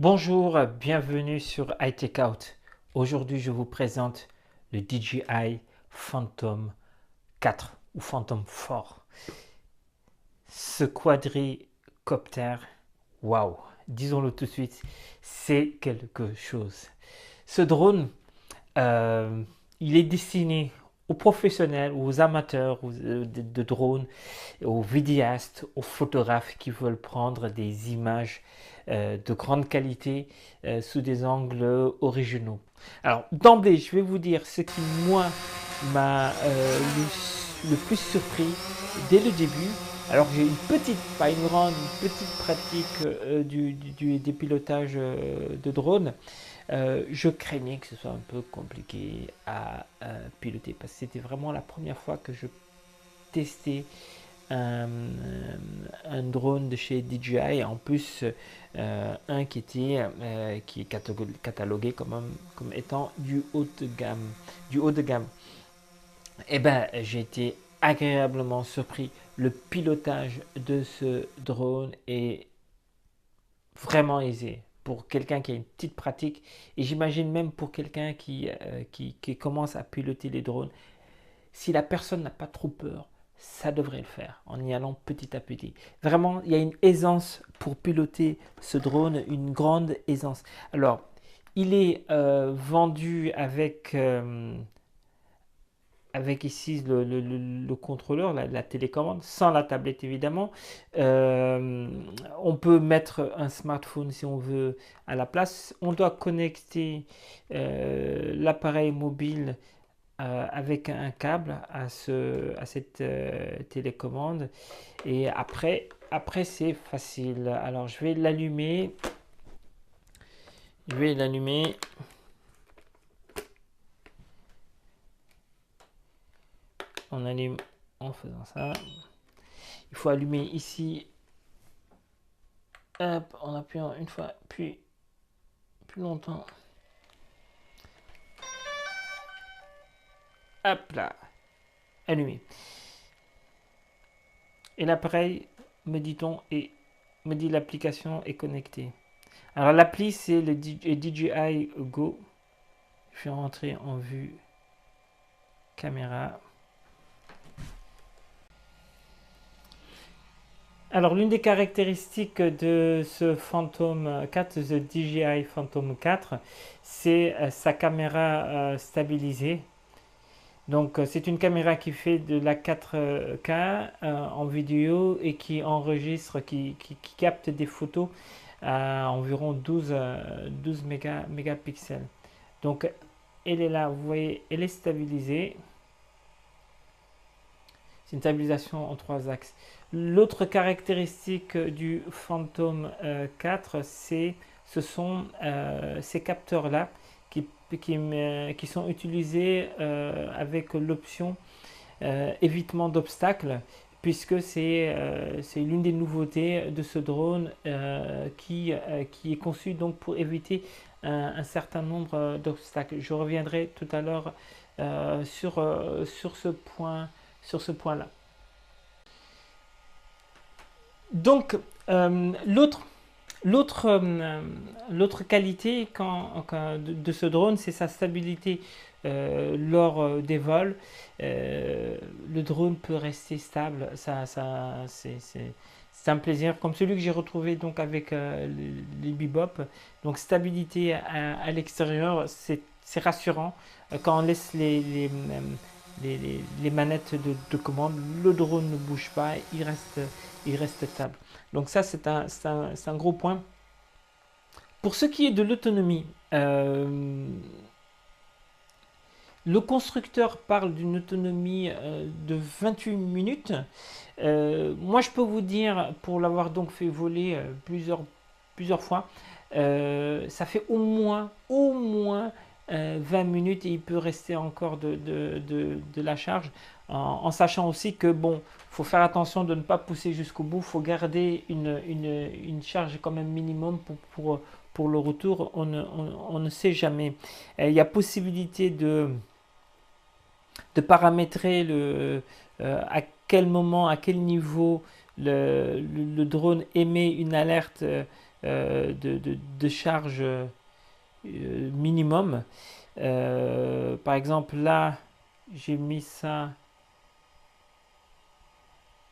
Bonjour, bienvenue sur iTech Out. Aujourd'hui, je vous présente le DJI Phantom 4 ou Phantom 4. Ce quadricoptère, waouh, disons-le tout de suite, c'est quelque chose. Ce drone, euh, il est destiné aux professionnels, aux amateurs de drones, aux vidéastes, aux photographes qui veulent prendre des images de grande qualité sous des angles originaux. Alors d'emblée, je vais vous dire ce qui moi m'a le plus surpris dès le début. Alors j'ai une petite, pas une grande, une petite pratique des pilotages de drone. Je craignais que ce soit un peu compliqué à piloter parce que c'était vraiment la première fois que je testais un, un drone de chez DJI, en plus un qui est catalogué comme étant du haut de gamme. Du haut de gamme. Et ben, j'ai été agréablement surpris. Le pilotage de ce drone est vraiment aisé pour quelqu'un qui a une petite pratique, et j'imagine même pour quelqu'un qui commence à piloter les drones. Si la personne n'a pas trop peur, ça devrait le faire en y allant petit à petit. Vraiment, il y a une aisance pour piloter ce drone, une grande aisance. Alors, il est vendu avec ici le contrôleur, la télécommande, sans la tablette évidemment. Euh, on peut mettre un smartphone si on veut à la place. On doit connecter l'appareil mobile avec un câble à cette télécommande. Et après c'est facile. Alors je vais l'allumer. Je vais l'allumer. On allume en faisant ça. Il faut allumer ici. Hop, en appuyant une fois, puis plus longtemps. Hop là, allumé. Et l'appareil, me dit-on, me dit l'application est connectée. Alors l'appli c'est le DJI Go. Je vais rentrer en vue caméra. Alors l'une des caractéristiques de ce Phantom 4, the DJI Phantom 4, c'est sa caméra stabilisée. Donc c'est une caméra qui fait de la 4K en vidéo et qui enregistre, qui capte des photos à environ 12 mégapixels. Donc elle est là, vous voyez, elle est stabilisée. C'est une stabilisation en trois axes. L'autre caractéristique du Phantom 4, ce sont ces capteurs-là qui sont utilisés avec l'option évitement d'obstacles, puisque c'est l'une des nouveautés de ce drone qui est conçu donc pour éviter un certain nombre d'obstacles. Je reviendrai tout à l'heure sur ce point-là. Donc, l'autre, l'autre qualité de ce drone, c'est sa stabilité lors des vols. Le drone peut rester stable, c'est un plaisir, comme celui que j'ai retrouvé donc avec les Bebop. Donc stabilité à l'extérieur, c'est rassurant. Quand on laisse les manettes de commande, le drone ne bouge pas, il reste stable. Donc ça, c'est un gros point. Pour ce qui est de l'autonomie, le constructeur parle d'une autonomie de 28 minutes. Moi, je peux vous dire, pour l'avoir donc fait voler plusieurs fois, ça fait au moins 20 minutes, et il peut rester encore de la charge, en sachant aussi que bon, faut faire attention de ne pas pousser jusqu'au bout, faut garder une charge quand même minimum pour le retour, on ne sait jamais. Il y a possibilité de paramétrer à quel moment, à quel niveau le drone émet une alerte de charge minimum. Par exemple, là, j'ai mis ça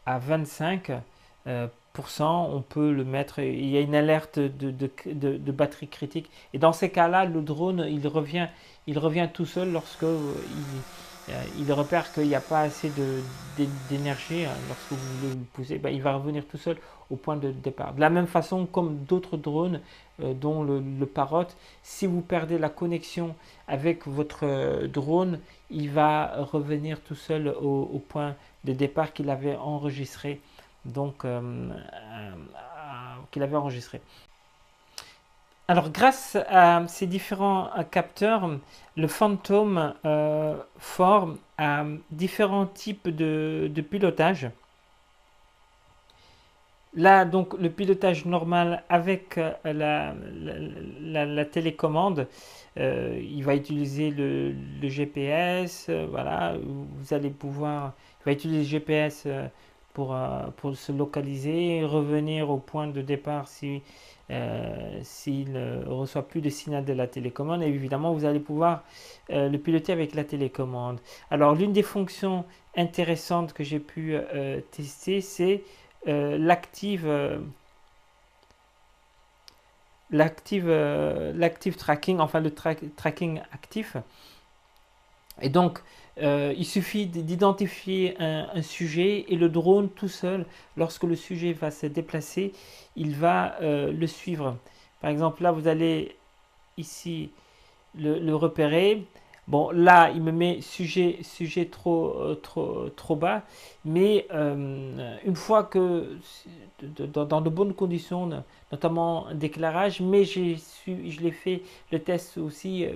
à 25%. On peut le mettre, il y a une alerte de batterie critique. Et dans ces cas-là, le drone, il revient tout seul lorsque il repère qu'il n'y a pas assez d'énergie. Lorsque vous voulez le pousser, ben, il va revenir tout seul au point de départ. De la même façon comme d'autres drones, dont le Parrot, si vous perdez la connexion avec votre drone, il va revenir tout seul au point de départ qu'il avait enregistré. Donc, qu'il avait enregistré. Alors, grâce à ces différents capteurs, le Phantom 4 a différents types de pilotage. Là, donc, le pilotage normal avec la télécommande, il va utiliser le GPS. Voilà, vous allez pouvoir, il va utiliser le GPS pour se localiser, revenir au point de départ si s'il ne reçoit plus de signal de la télécommande. Et évidemment, vous allez pouvoir le piloter avec la télécommande. Alors, l'une des fonctions intéressantes que j'ai pu tester, c'est l'active tracking, enfin le tracking actif. Et donc, il suffit d'identifier un sujet et le drone tout seul, lorsque le sujet va se déplacer, il va le suivre. Par exemple, là, vous allez ici le repérer. Bon, là, il me met sujet trop bas, mais une fois que, dans de bonnes conditions, notamment d'éclairage, mais je l'ai fait le test aussi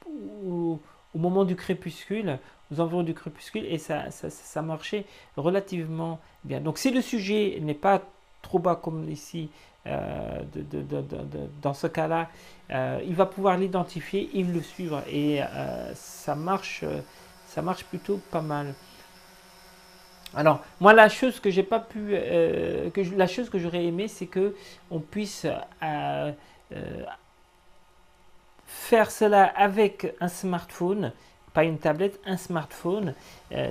au moment du crépuscule, aux environs du crépuscule, et ça marchait relativement bien. Donc si le sujet n'est pas trop bas comme ici, dans ce cas-là, il va pouvoir l'identifier et le suivre, et ça marche plutôt pas mal. Alors moi, la chose que j'ai pas pu, la chose que j'aurais aimé, c'est que on puisse faire cela avec un smartphone, pas une tablette, un smartphone,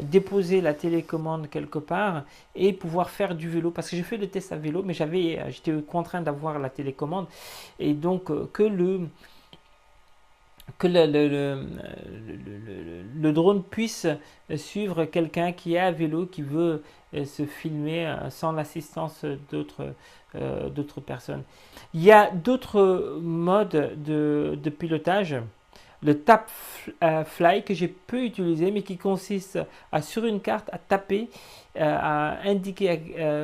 déposer la télécommande quelque part et pouvoir faire du vélo. Parce que j'ai fait le test à vélo, mais j'étais contraint d'avoir la télécommande, et donc que le drone puisse suivre quelqu'un qui est à vélo, qui veut se filmer sans l'assistance d'autres personnes. Il y a d'autres modes de pilotage. Le tap fly que j'ai peu utilisé, mais qui consiste sur une carte à taper, à indiquer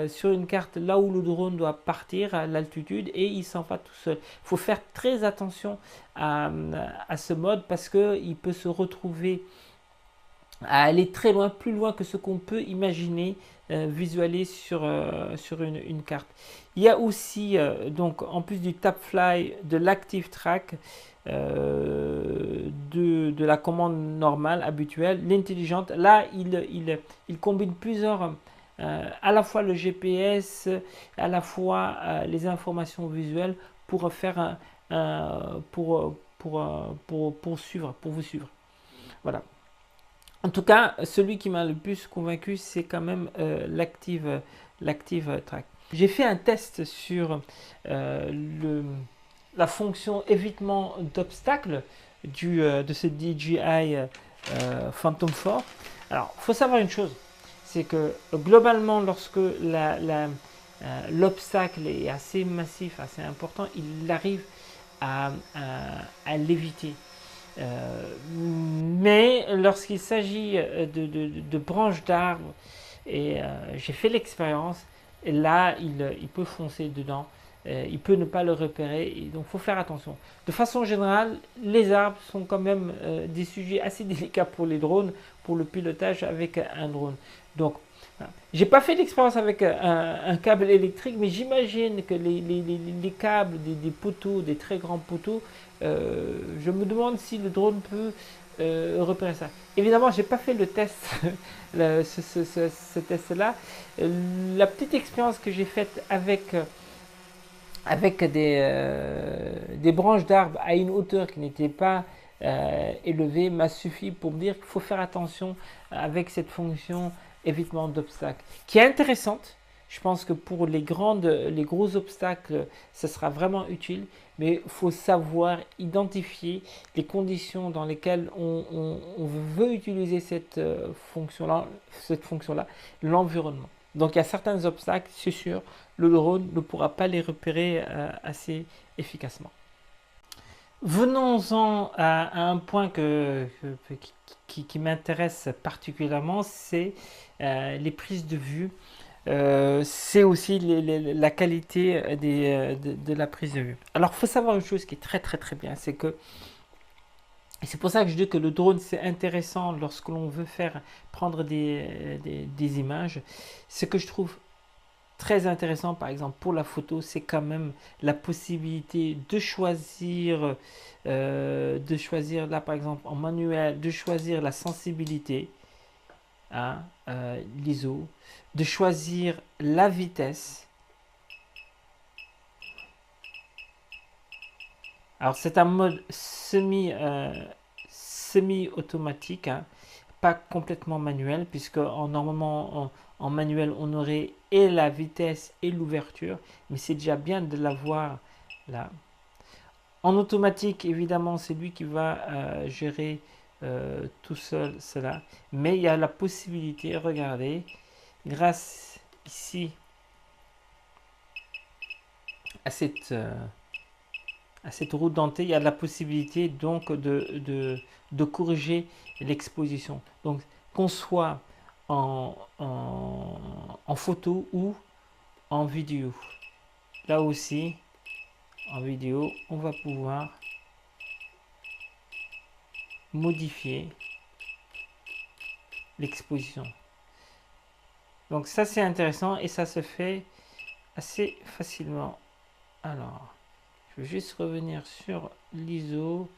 sur une carte là où le drone doit partir, à l'altitude, et il s'en va tout seul. Il faut faire très attention à ce mode, parce qu'il peut se retrouver à aller très loin, plus loin que ce qu'on peut imaginer visualiser sur une carte. Il y a aussi, donc, en plus du tap fly, de l'active track, de la commande normale, habituelle, l'intelligente. Là, il combine plusieurs, à la fois le GPS, à la fois les informations visuelles pour faire pour suivre, pour vous suivre. Voilà. En tout cas, celui qui m'a le plus convaincu, c'est quand même l'active track. J'ai fait un test sur la fonction évitement d'obstacles de ce DJI Phantom 4. Alors, il faut savoir une chose, c'est que globalement, lorsque l'obstacle est assez massif, assez important, il arrive à l'éviter. Mais lorsqu'il s'agit de branches d'arbres, et j'ai fait l'expérience, et là il peut foncer dedans, il peut ne pas le repérer, et donc il faut faire attention. De façon générale, les arbres sont quand même des sujets assez délicats pour les drones, pour le pilotage avec un drone. Donc j'ai pas fait l'expérience avec un câble électrique, mais j'imagine que les câbles des poteaux, des très grands poteaux, je me demande si le drone peut repérer ça. Évidemment, j'ai pas fait le test, ce test-là. La petite expérience que j'ai faite avec avec des branches d'arbres à une hauteur qui n'était pas élevée m'a suffi pour me dire qu'il faut faire attention avec cette fonction évitement d'obstacles, qui est intéressante. Je pense que pour les gros obstacles, ce sera vraiment utile, mais il faut savoir identifier les conditions dans lesquelles on veut utiliser cette fonction-là, l'environnement. Donc il y a certains obstacles, c'est sûr, le drone ne pourra pas les repérer assez efficacement. Venons-en à un point qui m'intéresse particulièrement, c'est les prises de vue. C'est aussi la qualité de la prise de vue. Alors, il faut savoir une chose qui est très très très bien, c'est que, et c'est pour ça que je dis que le drone c'est intéressant lorsque l'on veut prendre des images. Ce que je trouve très intéressant, par exemple, pour la photo, c'est quand même la possibilité de choisir là, par exemple, en manuel, de choisir la sensibilité, hein, l'ISO, de choisir la vitesse. Alors, c'est un mode semi-automatique, hein, pas complètement manuel, puisque normalement en manuel on aurait et la vitesse et l'ouverture, mais c'est déjà bien de l'avoir là. En automatique, évidemment, c'est lui qui va gérer tout seul cela, mais il y a la possibilité, regardez, grâce ici à cette roue dentée, il y a la possibilité donc de corriger l'exposition. Donc qu'on soit en photo ou en vidéo. Là aussi, en vidéo, on va pouvoir modifier l'exposition. Donc ça c'est intéressant et ça se fait assez facilement. Alors, je vais juste revenir sur l'ISO,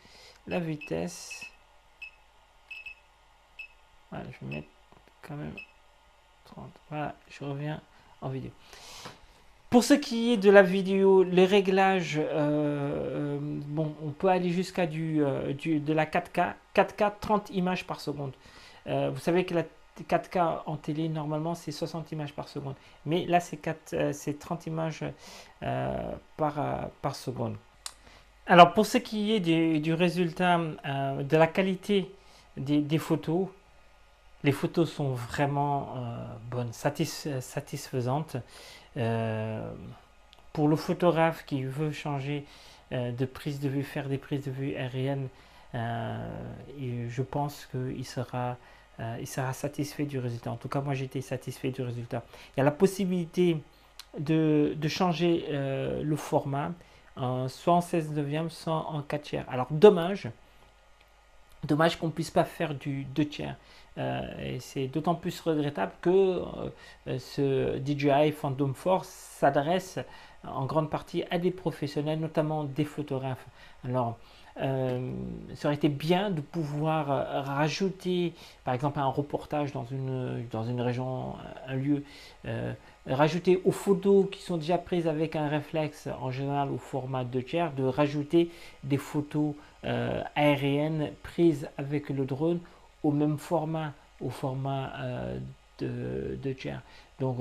la vitesse. Voilà, je vais mettre quand même 30. Voilà, je reviens en vidéo. Pour ce qui est de la vidéo, les réglages, bon, on peut aller jusqu'à de la 4K, 4K 30 images par seconde. Vous savez que la 4K en télé, normalement, c'est 60 images par seconde. Mais là, c'est 30 images par seconde. Alors, pour ce qui est du résultat, de la qualité des photos, les photos sont vraiment bonnes, satisfaisantes. Pour le photographe qui veut changer de prise de vue, faire des prises de vue aériennes, je pense qu'il sera satisfait du résultat. En tout cas, moi j'ai été satisfait du résultat. Il y a la possibilité de changer le format, soit en 16 neuvième, soit en 4 tiers. Alors dommage qu'on ne puisse pas faire du 2 tiers. Et c'est d'autant plus regrettable que ce DJI Phantom Force s'adresse en grande partie à des professionnels, notamment des photographes. Alors, ça aurait été bien de pouvoir rajouter, par exemple, un reportage dans une région, un lieu, rajouter aux photos qui sont déjà prises avec un réflexe, en général au format 2 tiers, de rajouter des photos aériennes prises avec le drone au même format, au format de 2 tiers. Donc,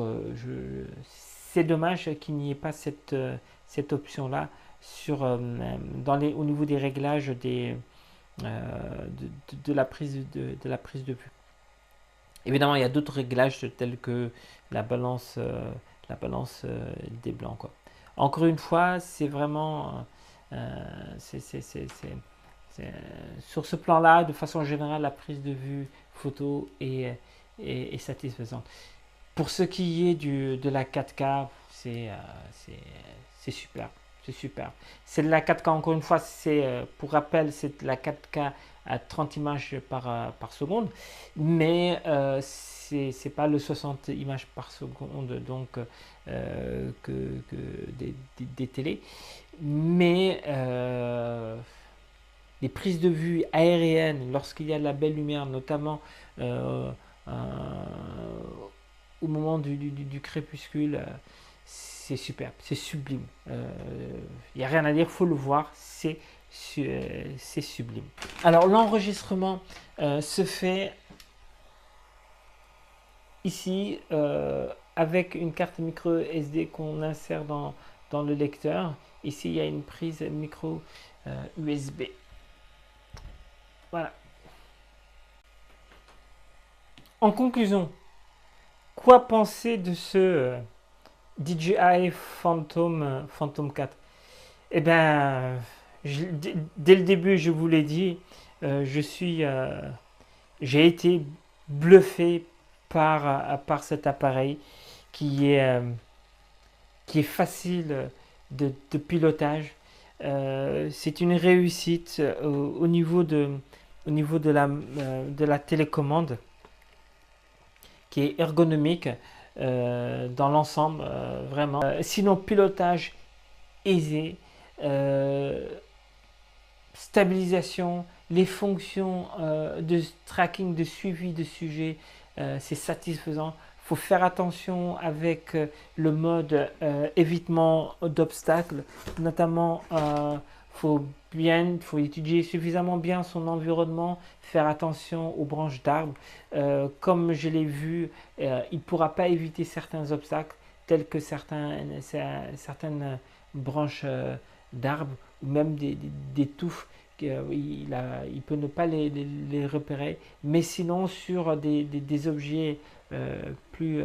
c'est dommage qu'il n'y ait pas cette option-là au niveau des réglages de la prise de vue. Évidemment, il y a d'autres réglages tels que la balance des blancs, quoi. Encore une fois, c'est vraiment sur ce plan-là, de façon générale, la prise de vue photo est satisfaisante. Pour ce qui est de la 4K, c'est super. C'est super. C'est de la 4K, encore une fois, pour rappel, c'est de la 4K à 30 images par seconde, mais c'est pas le 60 images par seconde donc que des télés. Mais les prises de vue aériennes, lorsqu'il y a de la belle lumière, notamment au moment du crépuscule, superbe, c'est sublime. Il n'y a rien à dire, il faut le voir, c'est sublime. Alors l'enregistrement se fait ici avec une carte micro SD qu'on insère dans le lecteur. Ici il y a une prise micro USB. Voilà. En conclusion, quoi penser de ce DJI Phantom 4? Eh bien, dès le début, je vous l'ai dit, j'ai été bluffé par cet appareil qui est facile de pilotage. C'est une réussite au niveau de la télécommande qui est ergonomique dans l'ensemble, vraiment. Sinon, pilotage aisé, stabilisation, les fonctions de tracking, de suivi de sujet, c'est satisfaisant. Il faut faire attention avec le mode évitement d'obstacles, notamment faut étudier suffisamment bien son environnement, faire attention aux branches d'arbres. Comme je l'ai vu, il ne pourra pas éviter certains obstacles, tels que certaines branches d'arbres ou même des touffes. Il peut ne pas les repérer, mais sinon sur des objets plus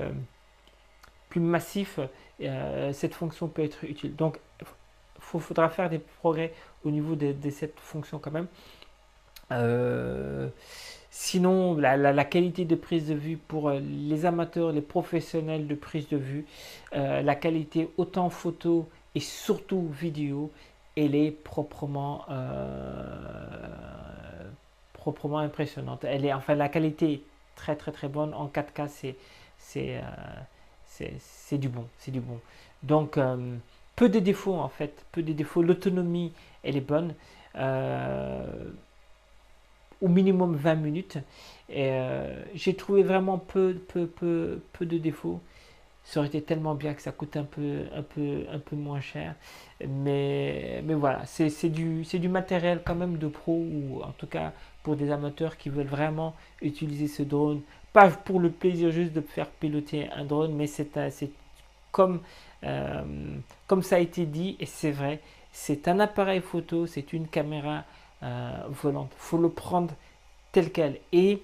massifs, cette fonction peut être utile. Donc faudra faire des progrès au niveau de cette fonction quand même. Sinon, la qualité de prise de vue pour les amateurs, les professionnels de prise de vue, la qualité autant photo et surtout vidéo, elle est proprement impressionnante. La qualité est très très très bonne. En 4K, c'est du bon, c'est du bon. Donc peu de défauts en fait, peu de défauts. L'autonomie, elle est bonne. Au minimum 20 minutes. J'ai trouvé vraiment peu de défauts. Ça aurait été tellement bien que ça coûte un peu moins cher. Mais voilà, c'est du matériel quand même de pro, ou en tout cas pour des amateurs qui veulent vraiment utiliser ce drone. Pas pour le plaisir juste de faire piloter un drone, mais c'est comme ça a été dit, et c'est vrai, c'est un appareil photo, c'est une caméra volante. Il faut le prendre tel quel. Et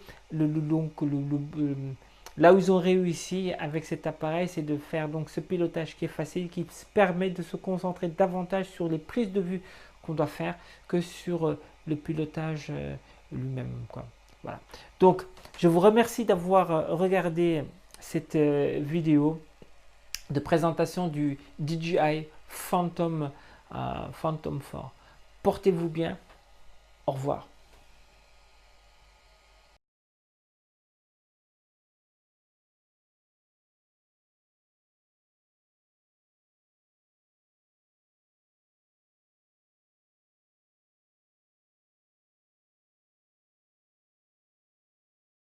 là où ils ont réussi avec cet appareil, c'est de faire donc ce pilotage qui est facile, qui permet de se concentrer davantage sur les prises de vue qu'on doit faire que sur le pilotage lui-même, quoi. Voilà. Donc, je vous remercie d'avoir regardé cette vidéo de présentation du DJI Phantom 4. Portez-vous bien. Au revoir.